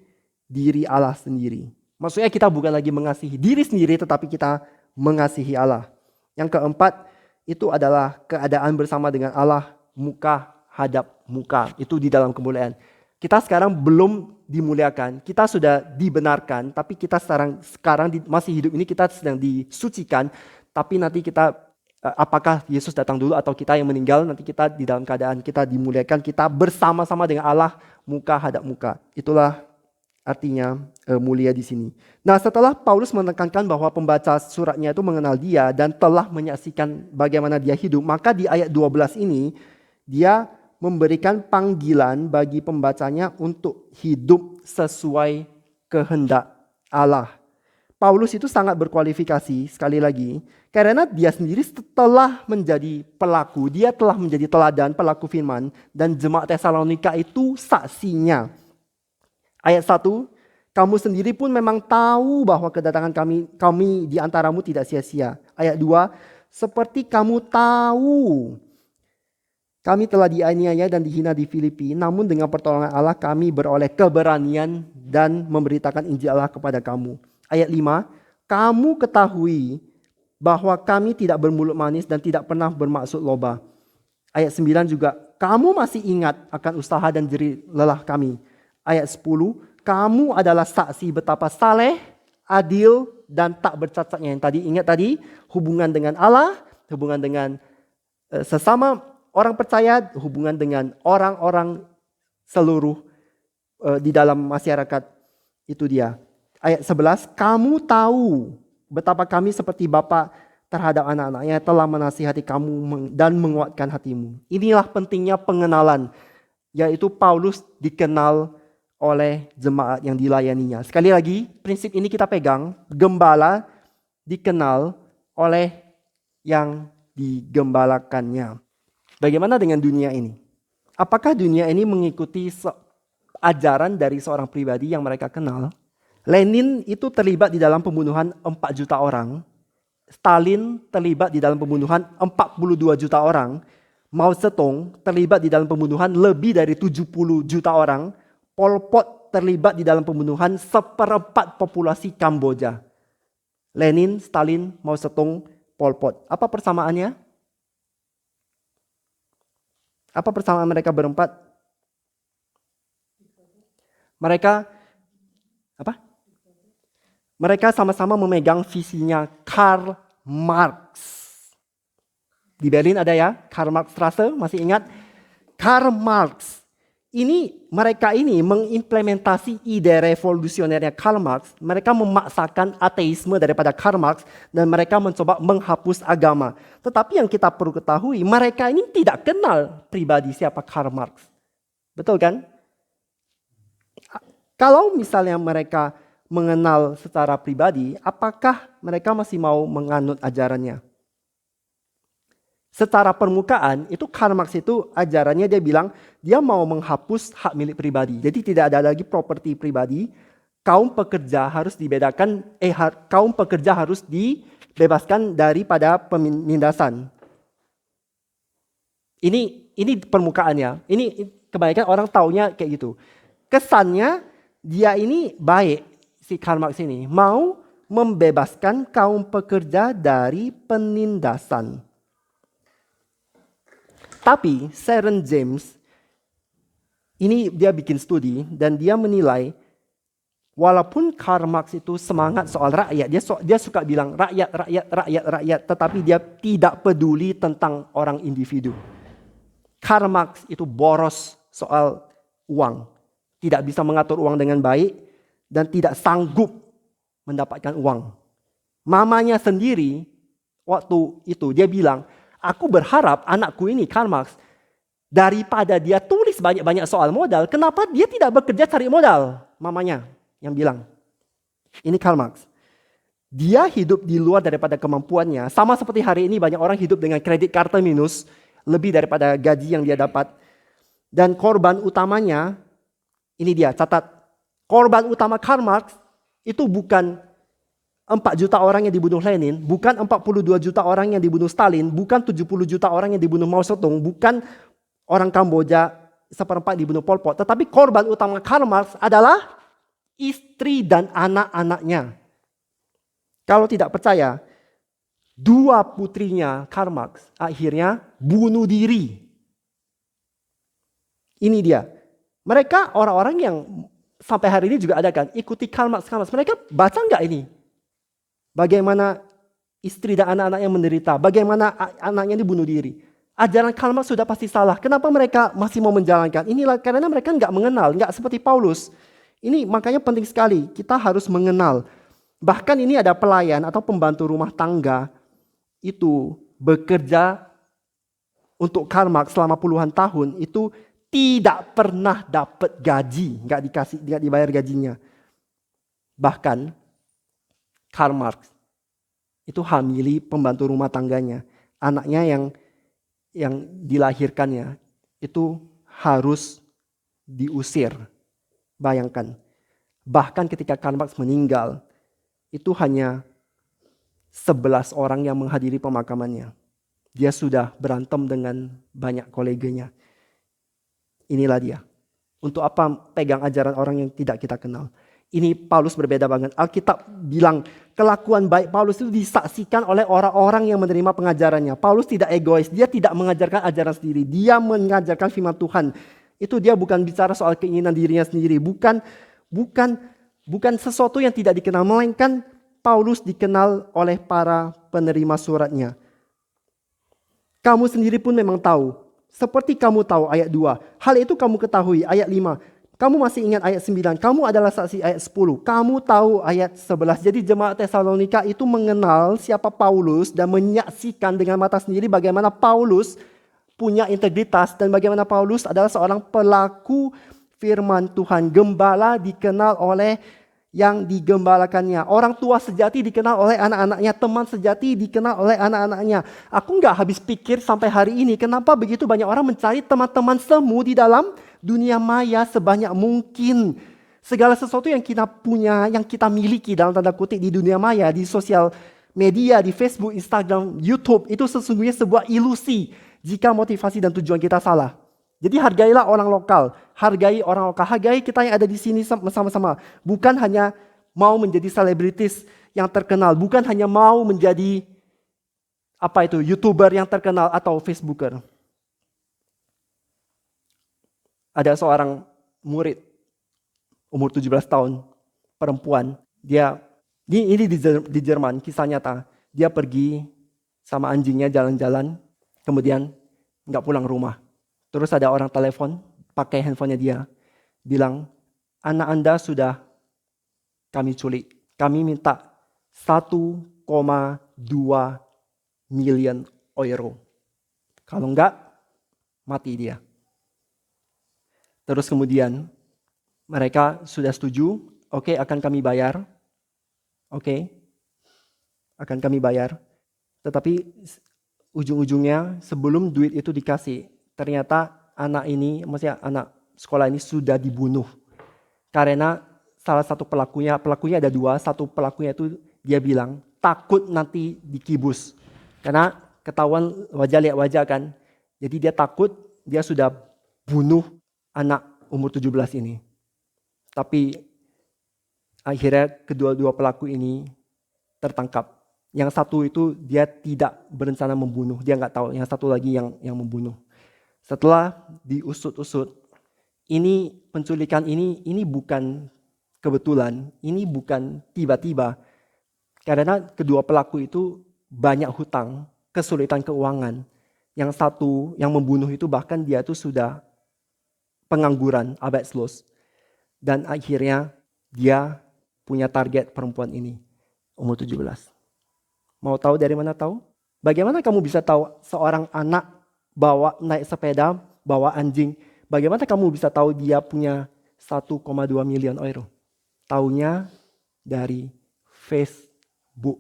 diri Allah sendiri. Maksudnya kita bukan lagi mengasihi diri sendiri, tetapi kita mengasihi Allah. Yang keempat, itu adalah keadaan bersama dengan Allah muka hadap muka. Itu di dalam kemuliaan. Kita sekarang belum dimuliakan, kita sudah dibenarkan, tapi kita sekarang masih hidup ini kita sedang disucikan, tapi nanti kita apakah Yesus datang dulu atau kita yang meninggal, nanti kita di dalam keadaan kita dimuliakan, kita bersama-sama dengan Allah muka hadap muka. Itulah artinya mulia di sini. Nah, setelah Paulus menekankan bahwa pembaca suratnya itu mengenal dia dan telah menyaksikan bagaimana dia hidup, maka di ayat 12 ini dia memberikan panggilan bagi pembacanya untuk hidup sesuai kehendak Allah. Paulus itu sangat berkualifikasi, sekali lagi, karena dia sendiri telah menjadi pelaku, dia telah menjadi teladan pelaku firman, dan jemaat Tesalonika itu saksinya. Ayat 1, kamu sendiri pun memang tahu bahwa kedatangan kami di antaramu tidak sia-sia. Ayat 2, seperti kamu tahu kami telah dianiaya dan dihina di Filipi, namun dengan pertolongan Allah kami beroleh keberanian dan memberitakan Injil Allah kepada kamu. Ayat 5, kamu ketahui bahwa kami tidak bermulut manis dan tidak pernah bermaksud loba. Ayat 9 juga, kamu masih ingat akan usaha dan jerih lelah kami. Ayat 10, kamu adalah saksi betapa saleh, adil, dan tak bercacatnya. Yang tadi ingat tadi, hubungan dengan Allah, hubungan dengan sesama orang percaya, hubungan dengan orang-orang seluruh di dalam masyarakat, itu dia. Ayat 11, kamu tahu betapa kami seperti bapa terhadap anak-anaknya telah menasihati kamu dan menguatkan hatimu. Inilah pentingnya pengenalan, yaitu Paulus dikenal oleh jemaat yang dilayaninya. Sekali lagi, prinsip ini kita pegang, gembala dikenal oleh yang digembalakannya. Bagaimana dengan dunia ini? Apakah dunia ini mengikuti ajaran dari seorang pribadi yang mereka kenal? Lenin itu terlibat di dalam pembunuhan 4 juta orang. Stalin terlibat di dalam pembunuhan 42 juta orang. Mao Zedong terlibat di dalam pembunuhan lebih dari 70 juta orang. Pol Pot terlibat di dalam pembunuhan 1/4 populasi Kamboja. Lenin, Stalin, Mao Zedong, Pol Pot. Apa persamaannya? Apa persamaan mereka berempat? Mereka sama-sama memegang visinya Karl Marx. Di Berlin ada ya, Karl Marx Straße, masih ingat? Karl Marx. Mereka ini mengimplementasi ide revolusionernya Karl Marx. Mereka memaksakan ateisme daripada Karl Marx dan mereka mencoba menghapus agama. Tetapi yang kita perlu ketahui, mereka ini tidak kenal pribadi siapa Karl Marx. Betul kan? Kalau misalnya mereka mengenal secara pribadi, apakah mereka masih mau menganut ajarannya? Secara permukaan, itu Karl Marx itu ajarannya dia bilang, dia mau menghapus hak milik pribadi. Jadi tidak ada lagi properti pribadi. Kaum pekerja harus dibedakan, kaum pekerja harus dibebaskan daripada penindasan. Ini permukaannya. Ini kebanyakan orang taunya kayak gitu. Kesannya dia ini baik, si Karl Marx ini mau membebaskan kaum pekerja dari penindasan. Tapi Sharon James, ini dia bikin studi dan dia menilai walaupun Karl Marx itu semangat soal rakyat, dia suka bilang rakyat, tetapi dia tidak peduli tentang orang individu. Karl Marx itu boros soal uang, tidak bisa mengatur uang dengan baik dan tidak sanggup mendapatkan uang. Mamanya sendiri waktu itu dia bilang, aku berharap anakku ini, Karl Marx, daripada dia tulis banyak-banyak soal modal, kenapa dia tidak bekerja cari modal? Mamanya yang bilang. Ini Karl Marx. Dia hidup di luar daripada kemampuannya. Sama seperti hari ini banyak orang hidup dengan kredit kartu minus lebih daripada gaji yang dia dapat. Dan korban utamanya, ini dia, catat. Korban utama Karl Marx itu bukan 4 juta orang yang dibunuh Lenin, bukan 42 juta orang yang dibunuh Stalin, bukan 70 juta orang yang dibunuh Mao Zedong, bukan orang Kamboja seperempat dibunuh Pol Pot. Tetapi korban utama Karl Marx adalah istri dan anak-anaknya. Kalau tidak percaya, 2 putrinya Karl Marx akhirnya bunuh diri. Ini dia. Mereka orang-orang yang sampai hari ini juga ada kan, ikuti Karl Marx. Mereka baca nggak ini? Bagaimana istri dan anak-anaknya menderita, bagaimana anaknya dibunuh diri. Ajaran Karl Marx sudah pasti salah. Kenapa mereka masih mau menjalankan? Inilah karena mereka nggak mengenal, nggak seperti Paulus. Ini makanya penting sekali, kita harus mengenal. Bahkan ini ada pelayan atau pembantu rumah tangga itu bekerja untuk Karl Marx selama puluhan tahun, itu tidak pernah dapat gaji, nggak dibayar gajinya. Bahkan Karl Marx itu hamili pembantu rumah tangganya, anaknya yang dilahirkannya itu harus diusir. Bayangkan, bahkan ketika Karl Marx meninggal, itu hanya 11 orang yang menghadiri pemakamannya. Dia sudah berantem dengan banyak koleganya. Inilah dia. Untuk apa pegang ajaran orang yang tidak kita kenal? Ini Paulus berbeda banget. Alkitab bilang kelakuan baik Paulus itu disaksikan oleh orang-orang yang menerima pengajarannya. Paulus tidak egois. Dia tidak mengajarkan ajaran sendiri. Dia mengajarkan firman Tuhan. Itu dia bukan bicara soal keinginan dirinya sendiri. Bukan sesuatu yang tidak dikenal, melainkan Paulus dikenal oleh para penerima suratnya. Kamu sendiri pun memang tahu, seperti kamu tahu ayat 2. Hal itu kamu ketahui ayat 5. Kamu masih ingat ayat 9. Kamu adalah saksi ayat 10. Kamu tahu ayat 11. Jadi jemaat Tesalonika itu mengenal siapa Paulus dan menyaksikan dengan mata sendiri bagaimana Paulus punya integritas dan bagaimana Paulus adalah seorang pelaku firman Tuhan. Gembala dikenal oleh yang digembalakannya. Orang tua sejati dikenal oleh anak-anaknya. Teman sejati dikenal oleh anak-anaknya. Aku nggak habis pikir sampai hari ini kenapa begitu banyak orang mencari teman-teman semu di dalam dunia maya sebanyak mungkin. Segala sesuatu yang kita punya, yang kita miliki dalam tanda kutip di dunia maya, di sosial media, di Facebook, Instagram, YouTube, itu sesungguhnya sebuah ilusi jika motivasi dan tujuan kita salah. Jadi hargailah orang lokal, hargai kita yang ada di sini sama-sama. Bukan hanya mau menjadi selebritis yang terkenal, bukan hanya mau menjadi YouTuber yang terkenal atau Facebooker. Ada seorang murid umur 17 tahun, perempuan, ini di Jerman, kisah nyata. Dia pergi sama anjingnya jalan-jalan, kemudian nggak pulang rumah. Terus ada orang telepon, pakai handphonenya dia, bilang, anak Anda sudah kami culik. Kami minta 1,2 miliar euro. Kalau enggak, mati dia. Terus kemudian, mereka sudah setuju, oke, akan kami bayar. Oke, akan kami bayar. Tetapi ujung-ujungnya sebelum duit itu dikasih, ternyata anak sekolah ini sudah dibunuh. Karena salah satu pelakunya ada 2, satu pelakunya itu dia bilang takut nanti dikibus. Karena ketahuan lihat wajah kan. Jadi dia takut, dia sudah bunuh anak umur 17 ini. Tapi akhirnya kedua-dua pelaku ini tertangkap. Yang satu itu dia tidak berencana membunuh, dia nggak tahu. Yang satu lagi yang membunuh. Setelah diusut-usut, ini penculikan ini bukan kebetulan, ini bukan tiba-tiba. Karena kedua pelaku itu banyak hutang, kesulitan keuangan. Yang satu yang membunuh itu bahkan dia itu sudah pengangguran, arbeitslos. Dan akhirnya dia punya target perempuan ini, umur 17. Mau tahu dari mana tahu? Bagaimana kamu bisa tahu seorang anak naik sepeda, bawa anjing. Bagaimana kamu bisa tahu dia punya 1,2 miliar euro? Taunya dari Facebook. Bu,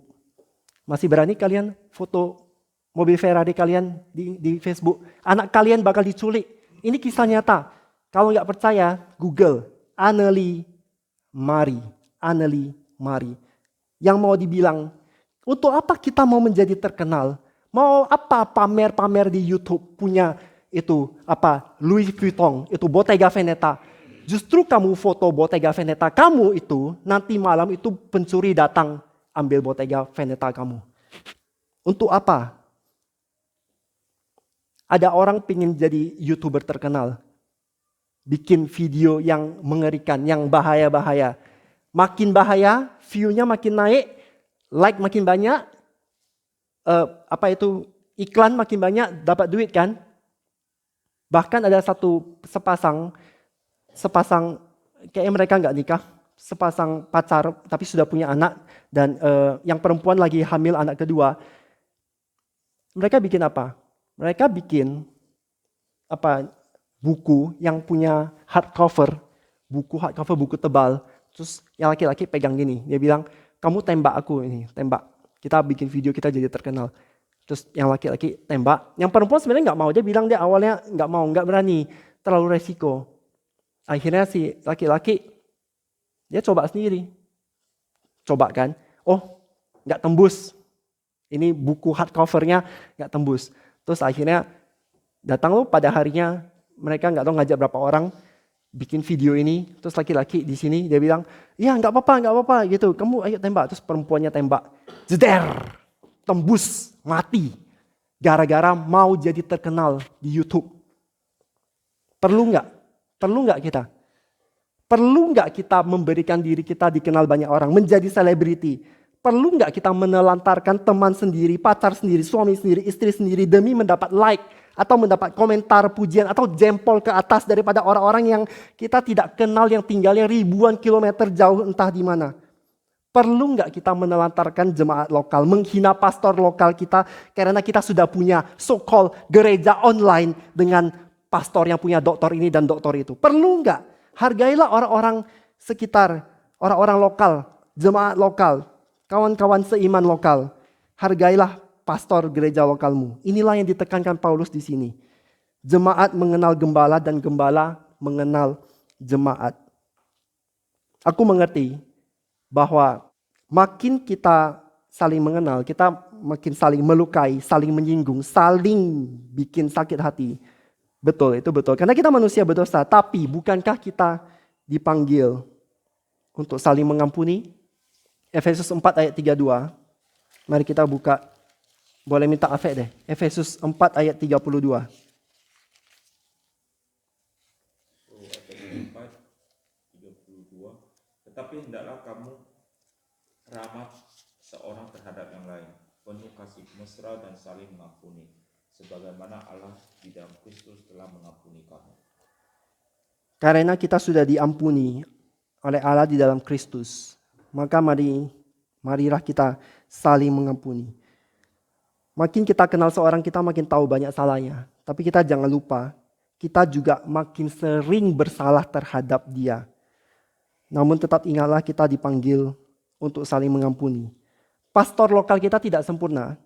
masih berani kalian foto mobil Ferrari kalian di Facebook? Anak kalian bakal diculik. Ini kisah nyata. Kalau nggak percaya, Google Anneli Mari. Anneli Mari. Yang mau dibilang, untuk apa kita mau menjadi terkenal? Mau apa pamer-pamer di YouTube punya itu apa Louis Vuitton, itu Bottega Veneta. Justru kamu foto Bottega Veneta kamu itu, nanti malam itu pencuri datang ambil Bottega Veneta kamu. Untuk apa? Ada orang pengen jadi YouTuber terkenal. Bikin video yang mengerikan, yang bahaya-bahaya. Makin bahaya, view-nya makin naik, like makin banyak, iklan makin banyak, dapat duit kan? Bahkan ada sepasang kayak mereka nggak nikah, sepasang pacar tapi sudah punya anak, dan yang perempuan lagi hamil anak kedua. Mereka bikin apa? Mereka bikin buku yang punya hardcover, buku tebal. Terus yang laki-laki pegang gini, dia bilang, kamu tembak aku ini, tembak. Kita bikin video, kita jadi terkenal. Terus yang laki-laki tembak. Yang perempuan sebenarnya nggak mau, dia bilang dia awalnya nggak mau, nggak berani, terlalu resiko. Akhirnya si laki-laki dia coba sendiri, coba kan, oh nggak tembus. Ini buku hardcovernya nggak tembus. Terus akhirnya datang lo pada harinya, mereka nggak tahu ngajak berapa orang bikin video ini. Terus laki-laki di sini dia bilang, ya nggak apa-apa gitu. Kamu ayo tembak. Terus perempuannya tembak, jeder, tembus, mati. Gara-gara mau jadi terkenal di YouTube. Perlu nggak kita? Perlu nggak kita memberikan diri kita dikenal banyak orang, menjadi selebriti? Perlu nggak kita menelantarkan teman sendiri, pacar sendiri, suami sendiri, istri sendiri demi mendapat like atau mendapat komentar pujian atau jempol ke atas daripada orang-orang yang kita tidak kenal, yang tinggalnya ribuan kilometer jauh entah di mana? Perlu nggak kita menelantarkan jemaat lokal, menghina pastor lokal kita karena kita sudah punya so-called gereja online dengan pastor yang punya doktor ini dan doktor itu? Perlu nggak? Hargailah orang-orang sekitar, orang-orang lokal, jemaat lokal, kawan-kawan seiman lokal. Hargailah pastor gereja lokalmu. Inilah yang ditekankan Paulus di sini. Jemaat mengenal gembala dan gembala mengenal jemaat. Aku mengerti bahwa makin kita saling mengenal, kita makin saling melukai, saling menyinggung, saling bikin sakit hati. Betul, itu betul. Karena kita manusia berdosa. Tapi bukankah kita dipanggil untuk saling mengampuni? Efesus 4 ayat 32. Mari kita buka. Boleh minta Afek deh. Efesus 4 ayat 32.
Tetapi hendaklah kamu ramah seorang terhadap yang lain, penuh kasih mesra dan saling mengampuni, sebagaimana Allah di dalam Kristus telah mengampuni kamu.
Karena kita sudah diampuni oleh Allah di dalam Kristus, maka marilah kita saling mengampuni. Makin kita kenal seorang, kita makin tahu banyak salahnya. Tapi kita jangan lupa, kita juga makin sering bersalah terhadap dia. Namun tetap ingatlah kita dipanggil untuk saling mengampuni. Pastor lokal kita tidak sempurna.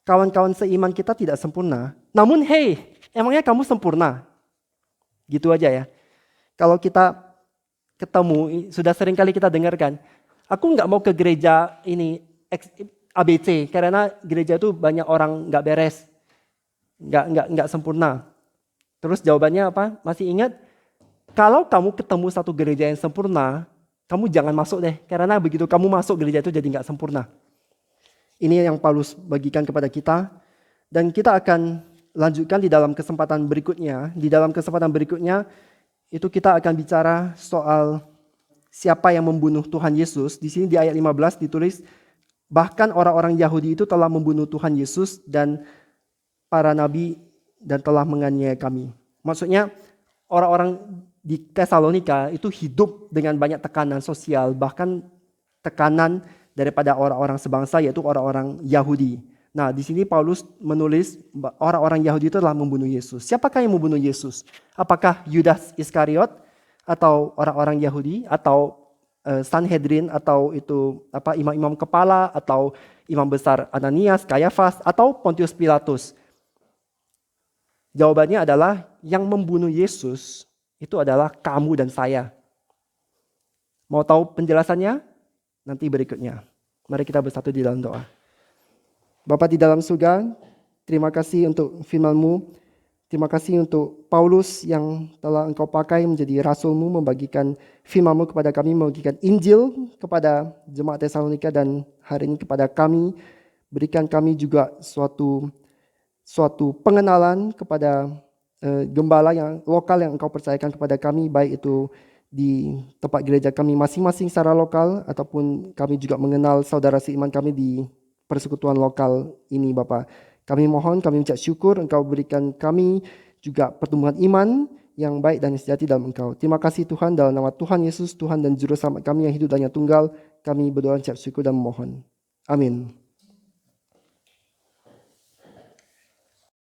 Kawan-kawan seiman kita tidak sempurna. Namun hey, emangnya kamu sempurna? Gitu aja ya. Kalau kita ketemu, sudah sering kali kita dengarkan, aku nggak mau ke gereja ini ABC karena gereja itu banyak orang nggak beres, nggak sempurna. Terus jawabannya apa? Masih ingat? Kalau kamu ketemu satu gereja yang sempurna, kamu jangan masuk deh, karena begitu kamu masuk gereja itu jadi nggak sempurna. Ini yang Paulus bagikan kepada kita, dan kita akan lanjutkan di dalam kesempatan berikutnya. Di dalam kesempatan berikutnya itu kita akan bicara soal siapa yang membunuh Tuhan Yesus. Di sini di ayat 15 ditulis, bahkan orang-orang Yahudi itu telah membunuh Tuhan Yesus dan para nabi dan telah menganiaya kami. Maksudnya orang-orang di Tesalonika itu hidup dengan banyak tekanan sosial, bahkan tekanan daripada orang-orang sebangsa, yaitu orang-orang Yahudi. Nah, di sini Paulus menulis orang-orang Yahudi itu telah membunuh Yesus. Siapakah yang membunuh Yesus? Apakah Yudas Iskariot atau orang-orang Yahudi atau Sanhedrin atau itu imam-imam kepala atau imam besar Ananias, Kayafas atau Pontius Pilatus? Jawabannya adalah yang membunuh Yesus itu adalah kamu dan saya. Mau tahu penjelasannya? Nanti berikutnya. Mari kita bersatu di dalam doa. Bapa di dalam surga, terima kasih untuk firman-Mu. Terima kasih untuk Paulus yang telah Engkau pakai menjadi rasul-Mu, membagikan firman-Mu kepada kami, membagikan Injil kepada jemaat Tesalonika dan hari ini kepada kami. Berikan kami juga suatu pengenalan kepada gembala yang lokal yang Engkau percayakan kepada kami, baik itu di tempat gereja kami masing-masing secara lokal ataupun kami juga mengenal saudara seiman kami di persekutuan lokal ini Bapa. Kami mohon, kami ucap syukur Engkau berikan kami juga pertumbuhan iman yang baik dan sejati dalam Engkau. Terima kasih Tuhan, dalam nama Tuhan Yesus, Tuhan dan Juru Selamat kami yang hidup dan yang tunggal, kami berdoa ucap syukur dan memohon. Amin.